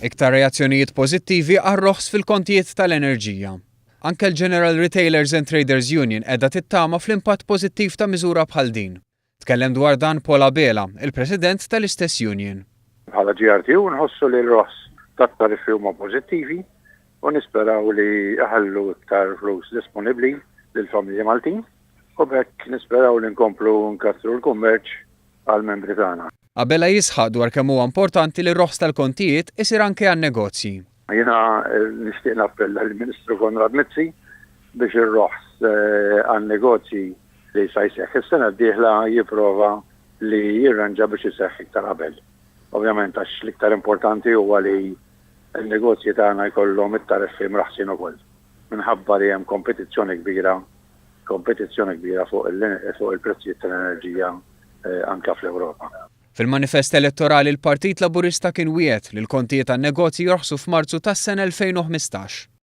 Iktar reazzjonijiet pożittivi għar-roħs fil-kontijiet tal-enerġija. Anke l-General Retailers and Traders Union qiegħda tittama fl-impatt pożittiv ta' miżura bħal din. Tkellem dwar dan Paul Abela, il-President tal-istess union. Bħala GRTU nħossu li l-roħs tat-tariffi huma pożittivi u nisperaw li ħallu iktar flus disponibbli lill-familji Maltin u bekk nisperaw li nkomplu nkassru l-kummerċ għall-membri tagħna. Abela jisħaq dwar kemm huwa importanti li r-roħs tal-kontijiet isir anke għan-negozji. Jiena nixtieq nappella lill-Ministru Konrad Mizzi biex ir-roħs għan-negozji li se jseħħ is-sena d-dieħla jipprova li jirranġa biex iseħħ iktar qabel. Ovvjament għax l-iktar importanti huwa li n-negozji tagħna jkollhom it-tariffi mraħsin ukoll. Minħabba li hemm kompetizzjoni kbira fuq il-prezzijiet tal-enerġija anke fl-Ewropa. Fil-manifest elettorali l-Partit Laburista kien wiegħed li l-kontijiet tan-negozji jorħsu f'Marzu tas-sena 2015.